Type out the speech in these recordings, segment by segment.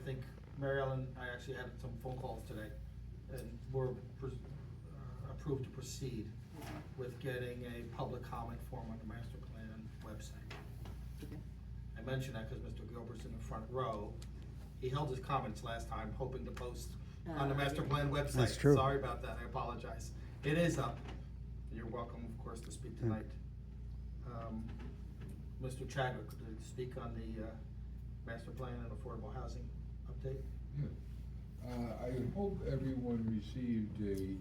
think Mary Ellen, I actually had some phone calls today, and we're approved to proceed with getting a public comment form on the master plan website. Okay. I mention that because Mr. Gilbert's in the front row. He held his comments last time, hoping to post on the master plan website. That's true. Sorry about that, I apologize. It is up. You're welcome, of course, to speak tonight. Mr. Chadwick, to speak on the master plan and affordable housing update? Yeah. I hope everyone received a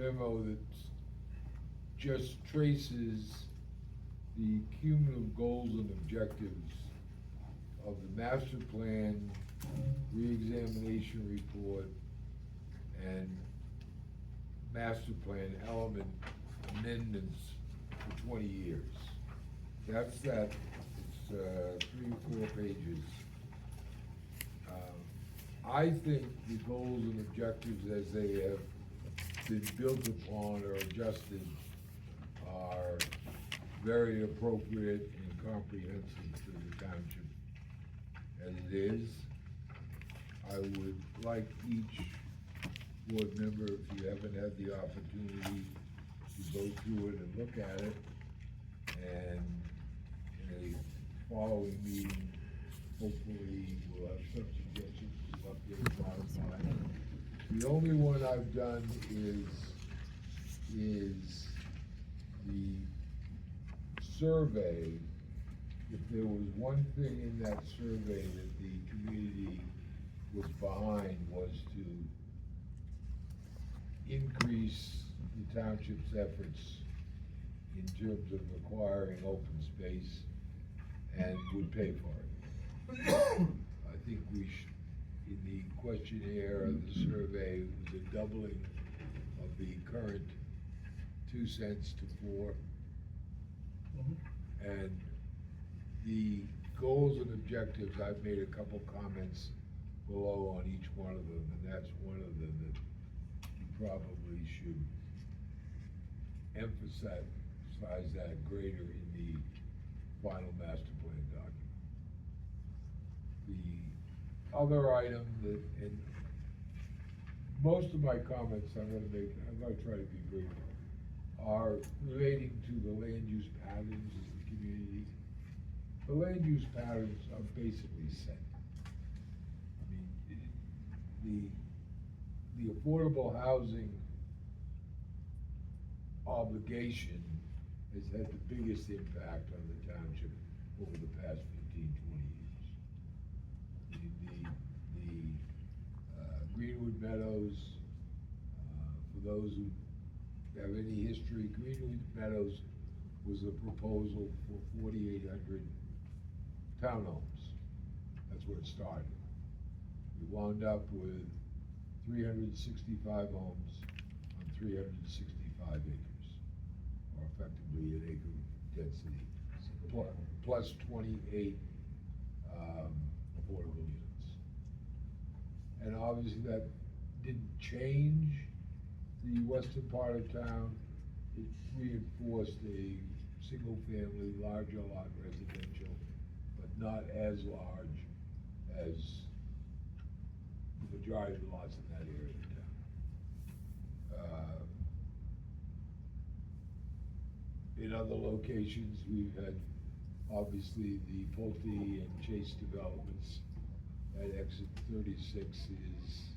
memo that just traces the cumulative goals and objectives of the master plan, reexamination report, and master plan element amendments for 20 years. That's that, it's 3 or 4 pages. I think the goals and objectives as they have been built upon or adjusted are very appropriate and comprehensive to the township as it is. I would like each board member, if you haven't had the opportunity, to go through it and look at it, and in a following meeting, hopefully we'll have some suggestions to update, modify. The only one I've done is the survey. If there was one thing in that survey that the community was behind, was to increase the township's efforts in terms of acquiring open space and would pay for it. I think we should, in the questionnaire of the survey, it was a doubling of the current 2 cents to 4. And the goals and objectives, I've made a couple comments below on each one of them, and that's one of them that you probably should emphasize that greater in the final master plan document. The other item that, and most of my comments I'm gonna try to be brief, are relating to the land use patterns of the community. The land use patterns are basically set. I mean, the affordable housing obligation has had the biggest impact on the township over the past 15, 20 years. The Greenwood Meadows, for those who have any history, Greenwood Meadows was a proposal for 4,800 townhomes. That's where it started. We wound up with 365 homes on 365 acres, or effectively an acre density, plus 28 affordable units. And obviously that didn't change the western part of town. It reinforced a single-family, larger lot residential, but not as large as the majority of the lots in that area of town. In other locations, we've had, obviously, the Pulte and Chase developments. At exit 36 is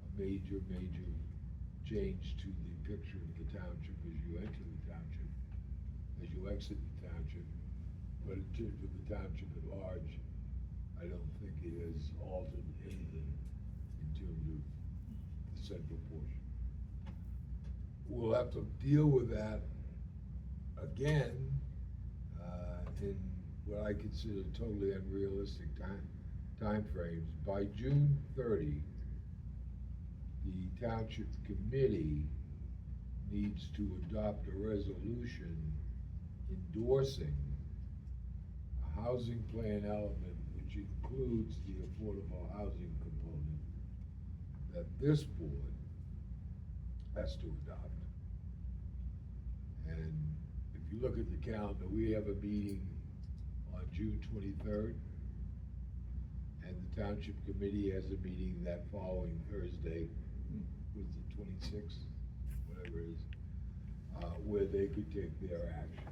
a major change to the picture of the township as you enter the township, as you exit the township. But in terms of the township at large, I don't think it has altered anything in terms of the central portion. We'll have to deal with that again in what I consider totally unrealistic time frames. By June 30, the township committee needs to adopt a resolution endorsing a housing plan element which includes the affordable housing component that this board has to adopt. And if you look at the calendar, we have a meeting on June 23rd, And the township committee has a meeting that following Thursday, was the 26th, whatever it is, where they could take their action.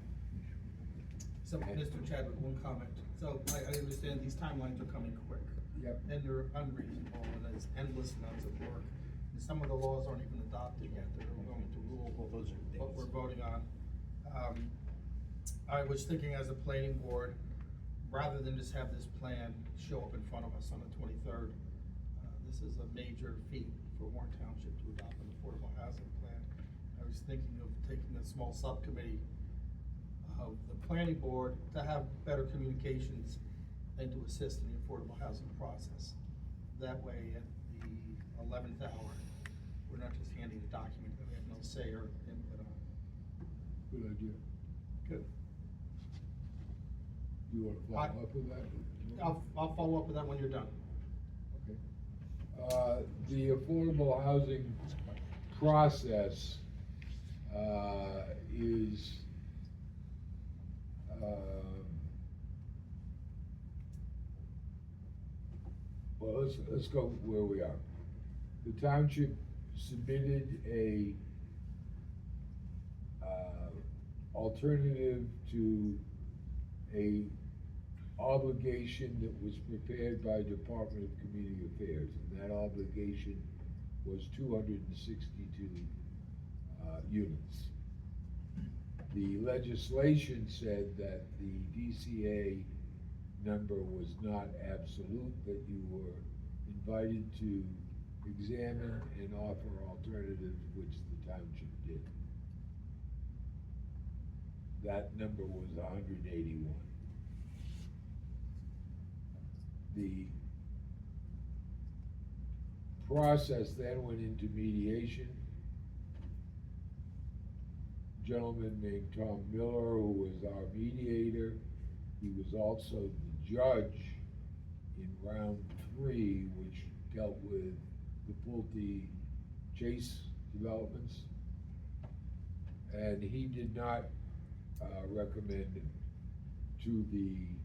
So, Mr. Chadwick, one comment. So I understand these timelines are coming quick. Yep. And they're unreasonable, and there's endless amounts of work. And some of the laws aren't even adopted yet, they're going to rule what we're voting on. I was thinking as a planning board, rather than just have this plan show up in front of us on the 23rd, this is a major feat for Warren Township to adopt an affordable housing plan. I was thinking of taking a small subcommittee of the planning board to have better communications and to assist in the affordable housing process. That way, at the 11th hour, we're not just handing a document that we have no say or input on. Good idea. Good. Do you want to follow up with that? I'll follow up with that when you're done. Okay. The affordable housing process, is, well, let's go where we are. The township submitted a, alternative to a obligation that was prepared by Department of Community Affairs, and that obligation was 262 units. The legislation said that the DCA number was not absolute, that you were invited to examine and offer alternatives, which the township did. That number was 181. The process then went into mediation. A gentleman named Tom Miller, who was our mediator, he was also the judge in round 3, which dealt with the Pulte Chase developments. And he did not recommend to the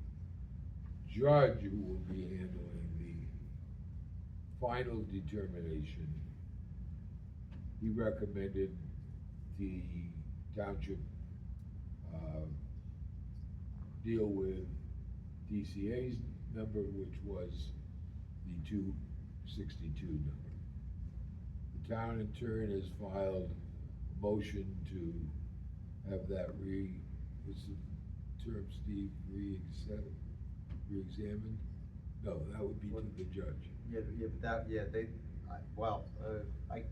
judge who will be handling the final determination. He recommended the township deal with DCA's number, which was the 262 number. The town in turn has filed a motion to have that what's the term, Steve, re-examined? No, that would be to the judge. I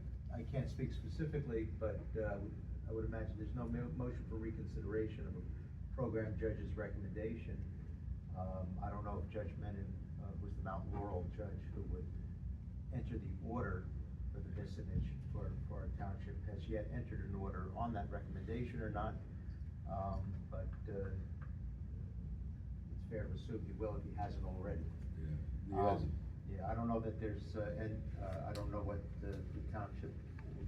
can't speak specifically, but I would imagine there's no motion for reconsideration of a program judge's recommendation. I don't know if Judge Menon was the Mount Laurel judge who would enter the order for the vicinage for our township, has yet entered an order on that recommendation or not. But it's fair to assume he will if he hasn't already. Yeah, he hasn't. Yeah, I don't know that there's, I don't know what the township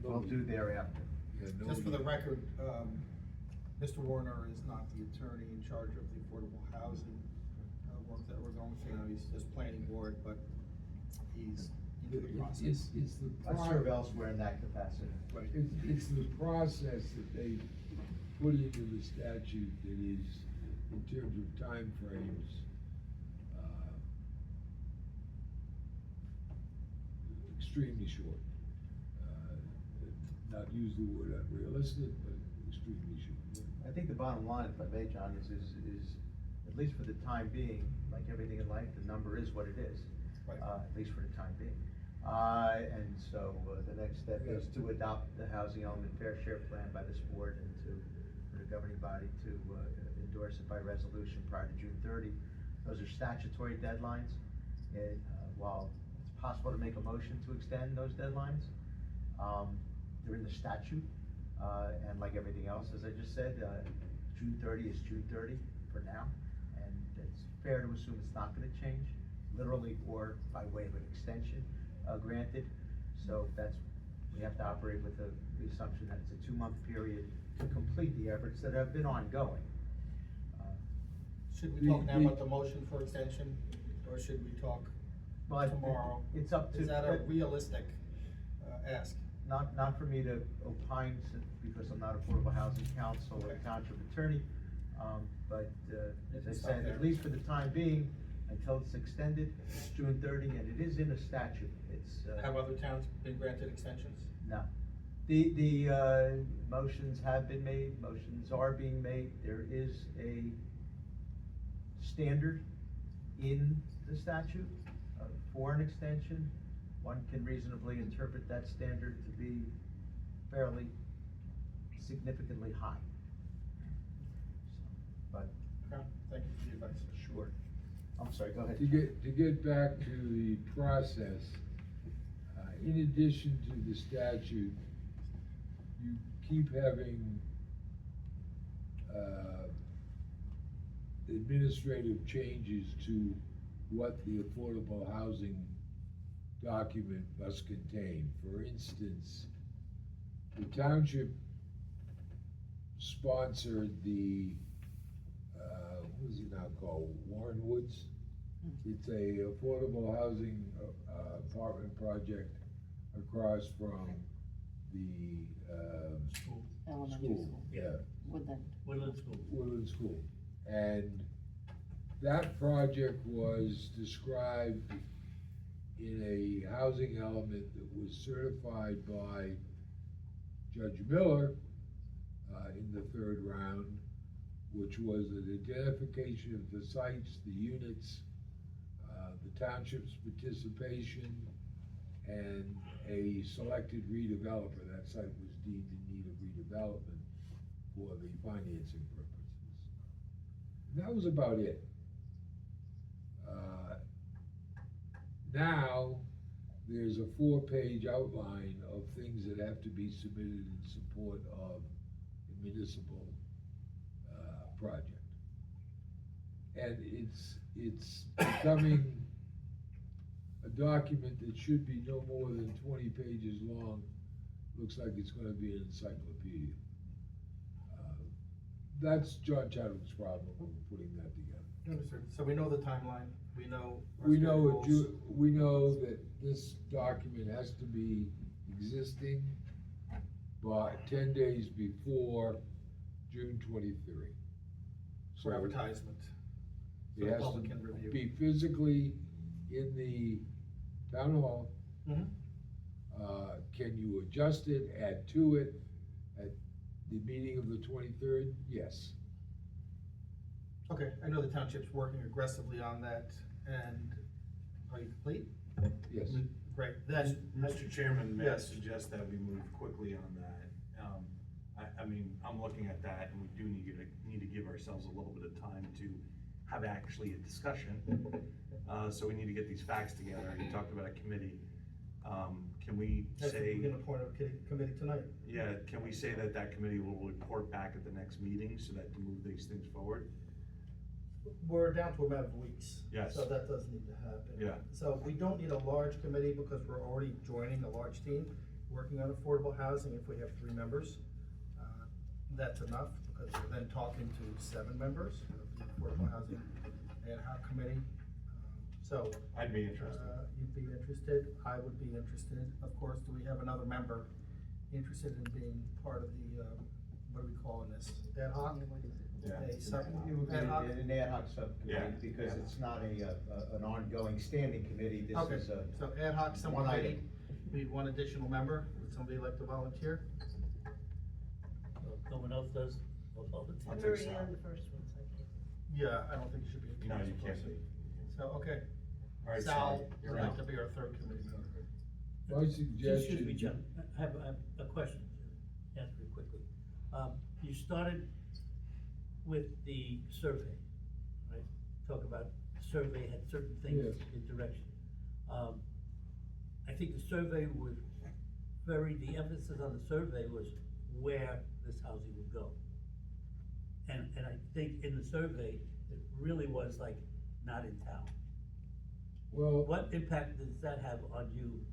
will do thereafter. Yeah, Just for the record, Mr. Warner is not the attorney in charge of the affordable housing work that we're going through. He's just planning board, but he's into the process. It's the I serve elsewhere in that capacity. Right, it's the process that they put into the statute that is, in terms of timeframes, extremely short. Not use the word unrealistic, but extremely short. I think the bottom line, if I may, John, is at least for the time being, like everything in life, the number is what it is. Right. At least for the time being. And so the next step is to adopt the housing element fair share plan by this board and for the governing body to endorse it by resolution prior to June 30. Those are statutory deadlines. While it's possible to make a motion to extend those deadlines, they're in the statute. And like everything else, as I just said, June 30 is June 30 for now. And it's fair to assume it's not going to change, literally or by way of an extension granted. So we have to operate with the assumption that it's a 2-month period to complete the efforts that have been ongoing. Should we talk now about the motion for extension, or should we talk But tomorrow. it's up to. Is that a realistic, ask? Not for me to opine, because I'm not Affordable Housing Council or Okay. Township Attorney, but, as I It's said, out there. at least for the time being, until it's extended, it's June 30, and it is in a statute, it's, Have other towns been granted extensions? no. The motions have been made, motions are being made, there is a standard in the statute for an extension. One can reasonably interpret that standard to be fairly significantly high. But, Okay, thank you for the advice. sure. I'm sorry, go ahead. To get back to the process, in addition to the statute, you keep having, administrative changes to what the affordable housing document must contain. For instance, the township sponsored the, what is it now called, Warren Woods? It's a affordable housing, apartment project across from the, Elementary school. school. Yeah, Woodland. Woodland School. And that project was described in a housing element that was certified by Judge Miller, in the third round, which was an identification of the sites, the units, the township's participation, and a selected redeveloper. That site was deemed in need of redevelopment for the financing purposes. And that was about it. Now, there's a 4-page outline of things that have to be submitted in support of a municipal, project. And it's becoming a document that should be no more than 20 pages long. Looks like it's gonna be an encyclopedia. That's John Chadwick's problem with putting that together. Understood. So we know the timeline, we know. our We know, schedules. we know that this document has to be existing by 10 days before June 23. For So advertisement. So it the has public to can review. be physically in the town hall. Mhm. Can you adjust it, add to it at the meeting of the 23rd? Yes. Okay, I know the township's working aggressively on that, and are you complete? Yes. Great, then. Mr. Chairman, may I Yes. suggest that we move quickly on that? I mean, I'm looking at that, and we do need to give ourselves a little bit of time to have actually a discussion. So we need to get these facts together. You talked about a committee. Can we say? We're gonna appoint a committee tonight. Yeah, can we say that that committee will report back at the next meeting so that to move these things forward? We're down to a matter of weeks. Yes. So that does need to happen. Yeah. So we don't need a large committee because we're already joining a large team working on affordable housing. If we have 3 members, that's enough, because we're then talking to 7 members of the affordable housing ad hoc committee. So. I'd be interested. You'd be interested, I would be interested. Of course, do we have another member interested in being part of the, what are we calling this, ad hoc? Yeah. A sub- It would be ad hoc? an ad hoc Yeah. subcommittee, because it's not an ongoing standing committee, this Okay, is a. so ad hoc one subcommittee, item. we need 1 additional member. Would somebody like to volunteer? No one else does, no volunteer. I'll take Already Sal. on the first one, so I can't. Yeah, I don't think it should be a No, you council can't person. be. So, okay. All right, Sal Sal, would you're like out. to be our 3rd committee member. My Excuse me, suggestion. John, I have a question, answer it quickly. You started with the survey, right? Talk about the survey had certain things Yes. in direction. I think the survey was the emphasis on the survey was where this housing would go. And I think in the survey, it really was like, not in town. Well, What impact does that have on you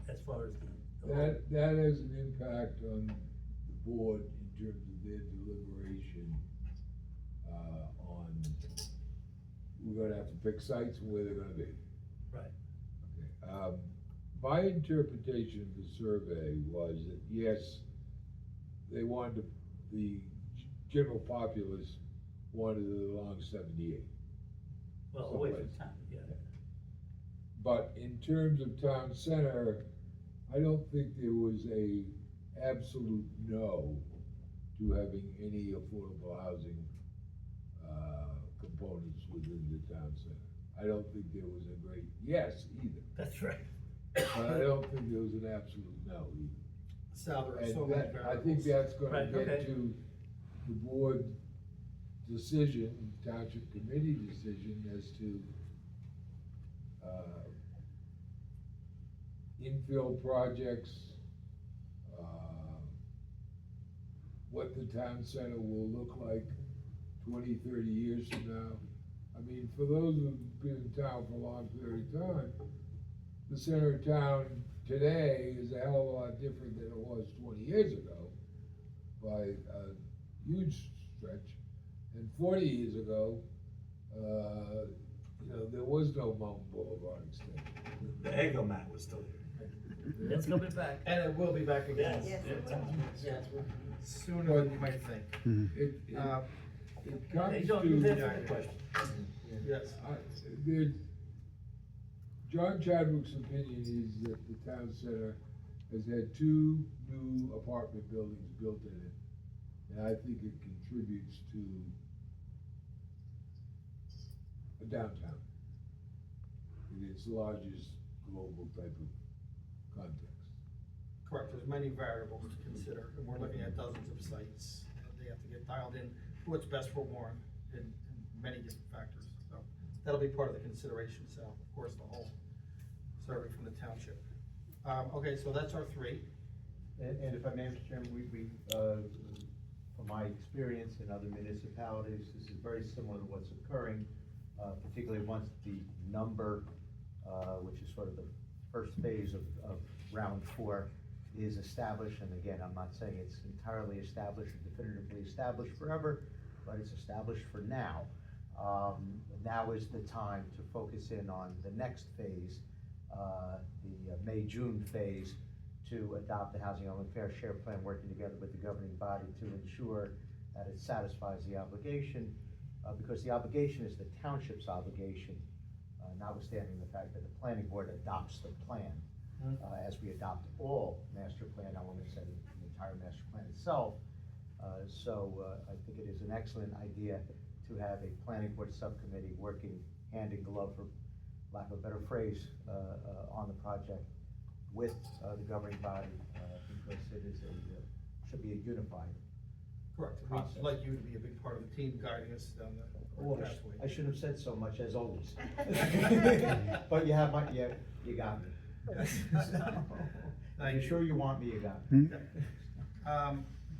as far as the whole? that has an impact on the board in terms of their deliberation, on, we're gonna have to pick sites and where they're gonna be. Right. My interpretation of the survey was that, yes, they wanted, the general populace wanted it along 78. Well, away from Someplace. town, yeah. But in terms of town center, I don't think there was a absolute no to having any affordable housing, components within the town center. I don't think there was a great yes either, That's right. but I don't think there was an absolute no either. Sal, there are And so many that, I think variables. that's gonna Right, get okay. to the board decision, township committee decision as to, infill projects, what the town center will look like 20, 30 years from now. I mean, for those who've been in town for a long period of time, the center of town today is a hell of a lot different than it was 20 years ago by a huge stretch. And 40 years ago, there was no Mountain Boulevard extension. The Eggo mat was still here. It's coming back. And it will be back again. Yes. Yes, sooner than you might think. It Uh, comes Hey, to. John, you've answered the question. Yes. John Chadwick's opinion is that the town center has had 2 new apartment buildings built in it. And I think it contributes to a downtown in its largest global type of context. Correct, there's many variables to consider, and we're looking at dozens of sites, and they have to get dialed in to what's best for Warren in many different factors, so that'll be part of the consideration, so, of course, the whole survey from the township. Okay, so that's our 3. And if I may, Mr. Chairman, from my experience in other municipalities, this is very similar to what's occurring, particularly once the number, which is sort of the first phase of round 4, is established. And again, I'm not saying it's entirely established or definitively established forever, but it's established for now. Now is the time to focus in on the next phase, the May-June phase, to adopt the Housing Element Fair Share Plan, working together with the governing body to ensure that it satisfies the obligation, because the obligation is the township's obligation, notwithstanding the fact that the planning board adopts the plan, as we adopt all master plan elements and the entire master plan itself. I think it is an excellent idea to have a planning board subcommittee working hand in glove, for lack of a better phrase, on the project with the governing body, because it is should be a unified. Correct, Process. we'd like you to be a big part of the team guiding us down the Oh, pathway. I shouldn't have said so much, as always. But you have you got me. Thank You you. sure you want me, you got me.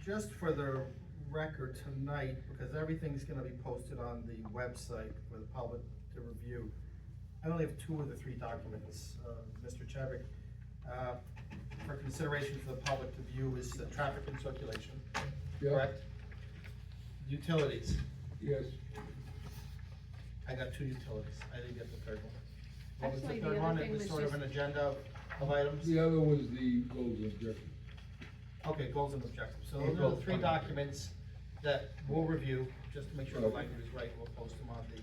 Just for the record tonight, because everything's gonna be posted on the website for the public to review, I only have 2 of the 3 documents, Mr. Chadwick. For consideration for the public to view is the traffic and circulation, Yeah. correct? Utilities, Yes, I got 2 utilities, I didn't get the third one. What was the Actually, the third other one? thing It was was sort of just- an agenda of items? the other was the goals and objectives. Okay, goals and objectives, so those April are the 3 20. documents that we'll review, just to make sure the language is right, we'll post them on the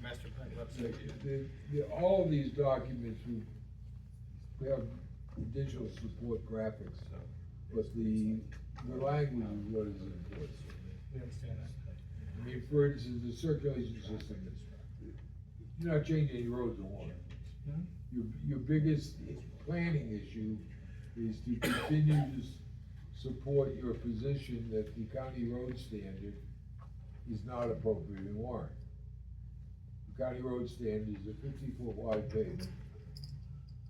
master plan website. All of these documents, we have digital support graphics, but the language is what is important. We understand that. I mean, for instance, the circulation system, you're not changing any roads in Warren. Your biggest planning issue is to continue to support your position that the county road standard is not appropriate in Warren. The county road standard is a 50-foot wide pavement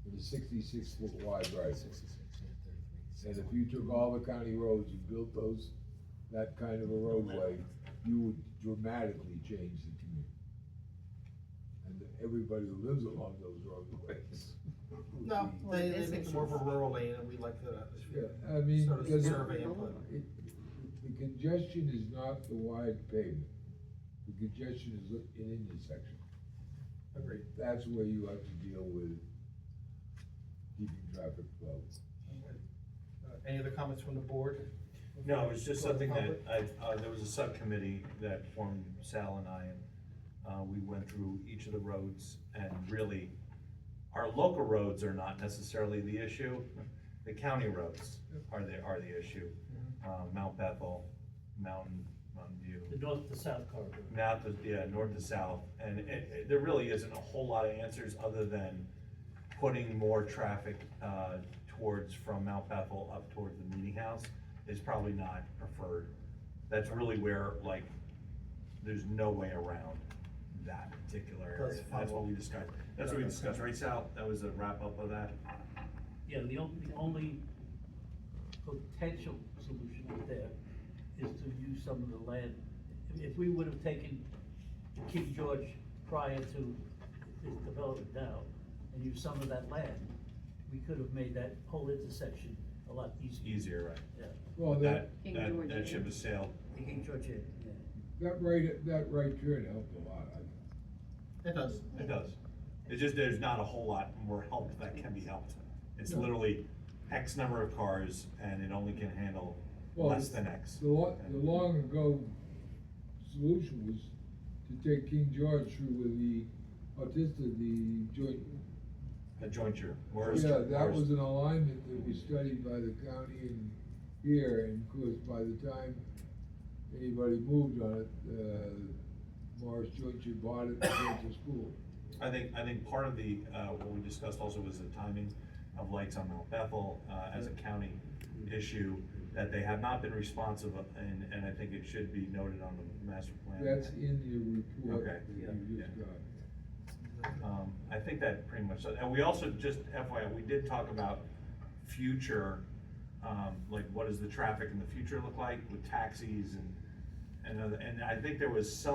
with a 66-foot wide right. And if you took all the county roads and built that kind of a roadway, you would dramatically change the community. And everybody who lives along those roadways. would No, be- Well, they it is make it more of a rural lane, and we like the atmosphere. Yeah, I mean, Sort of because survey input. the congestion is not the wide pavement. The congestion is in intersection. Agreed. That's where you have to deal with keeping traffic flow. Any other comments from the board? No, it was just From the something that public? there was a subcommittee that formed, Sal and I, and we went through each of the roads, and really, our local roads are not necessarily the issue. The county roads are the issue. Mount Bethel, Mountain View. The north to south corridor. North to south, and there really isn't a whole lot of answers other than putting more traffic, from Mount Bethel up towards the meeting house is probably not preferred. That's really where, like, there's no way around that particular area. Does That's what follow. we discussed. That's what we discussed, right, Sal? That was a wrap up of that? Yeah, the only potential solution out there is to use some of the land. If we would have taken King George prior to this development now, and used some of that land, we could have made that whole intersection a lot easier. Easier, right? Yeah, Well, That King George, yeah. ship has sailed. the King George, yeah. that right turn helped a lot, I think. It does. It does. It's just, there's not a whole lot more help that can be helped. It's No. literally X number of cars, and it only can handle Well, less than X. The long ago solution was to take King George through with the the joint. A jointure. Whereas- Yeah, that whereas- was an alignment that was studied by the county and here, and of course, by the time anybody moved on it, Morris Jointure bought it and built the school. I think part of the, what we discussed also was the timing of lights on Mount Bethel, as a county issue, that they have not been responsive, and I think it should be noted on the master plan. That's in your report Okay. that you just Yeah. got. I think that pretty much, and we also, just FYI, we did talk about future, like what does the traffic in the future look like with taxis and I think there was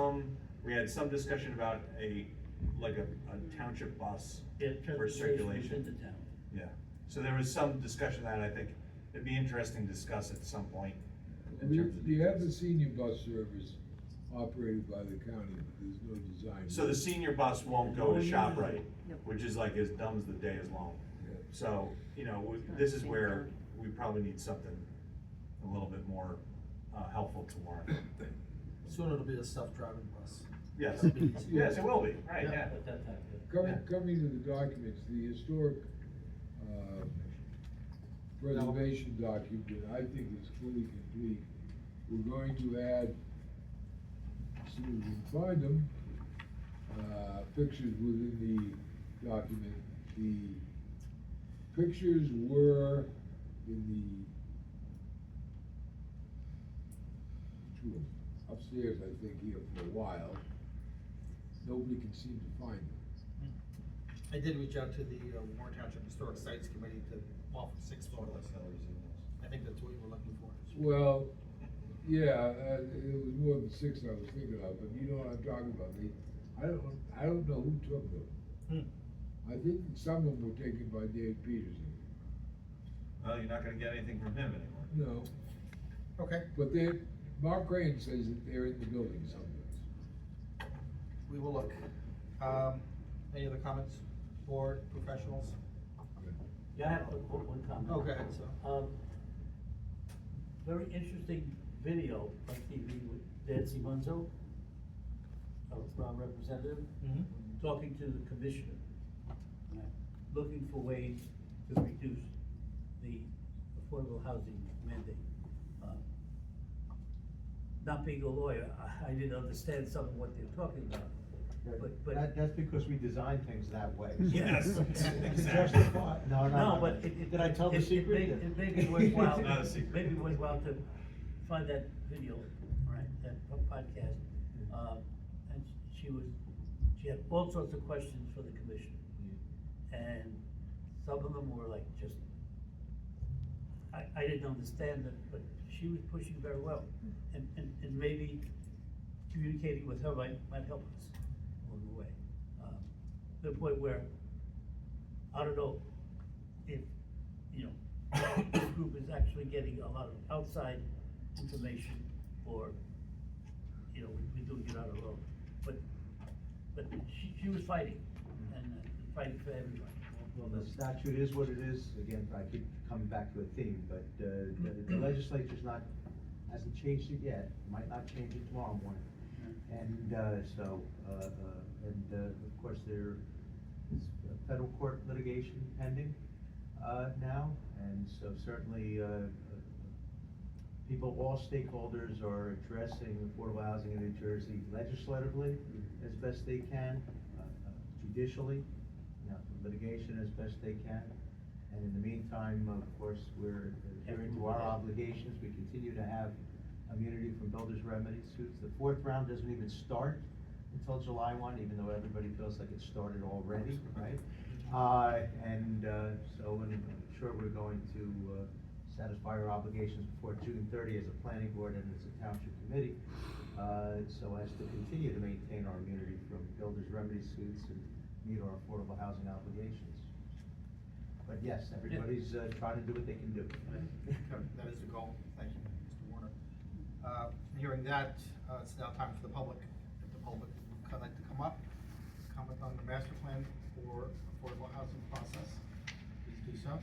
we had some discussion about a township bus Yeah, for transportation circulation. within the town. Yeah, so there was some discussion that I think it'd be interesting to discuss at some point. in terms of You have the details. senior bus service operated by the county, but there's no design. So the senior bus won't go to ShopRite, Yep. which is like as dumb as the day is long. Yeah. So, this is where we probably need something a little bit more, helpful to Warren. Soon it'll be a self-driving bus. Yes, That'll be easy. yes, it will be, right, Yeah. yeah. At that time, yeah. Coming to the documents, the historic, preservation document, I think is fully complete. We're going to add, as soon as we can find them, pictures within the document. The pictures were in upstairs, I think, here for a while. Nobody can seem to find them. I did reach out to the Warren Township Historic Sites Committee to offer 6 photos. I think that's what you were looking for. Well, yeah, it was more than 6 I was thinking of, but you know what I'm talking about. I don't know who took them. I think some of them were taken by Dave Peterson. Well, you're not gonna get anything from him anymore. No, Okay, but Mark Crane says that they're in the building someplace. we will look. Any other comments, board, professionals? Yeah, I have one comment. Okay, so. Very interesting video on TV with Nancy Munzo, our representative, talking to the commissioner, looking for ways to reduce the affordable housing mandate. Not being a lawyer, I didn't understand some of what they're talking about, but. That's because we design things that way. Yes. Exactly. No, but it. Did I tell the secret? It may be worthwhile, Not a secret. maybe worthwhile to find that video, right, that podcast. And she had all sorts of questions for the commission. And some of them were like just, I didn't understand it, but she was pushing very well. And maybe communicating with her might help us along the way. To the point where, I don't know if, this group is actually getting a lot of outside information, or, we're doing it on our own. But she was fighting, and fighting for everybody. Well, the statute is what it is, again, I keep coming back to a theme, but, the legislature's not, hasn't changed it yet, might not change it tomorrow morning. And, of course, there is federal court litigation pending, now, and so certainly, people, all stakeholders are addressing affordable housing in New Jersey legislatively as best they can, judicially, litigation as best they can. And in the meantime, of course, we're adhering to our obligations. We continue to have immunity from builders' remedy suits. The fourth round doesn't even start until July 1, even though everybody feels like it started already, right? So I'm sure we're going to satisfy our obligations before June 30 as a planning board and as a township committee, so as to continue to maintain our immunity from builders' remedy suits and meet our affordable housing obligations. But yes, everybody's trying to do what they can do. That is the goal. Thank you, Mr. Warner. Hearing that, it's now time for the public. If the public would like to come up, comment on the master plan for affordable housing process, please do so.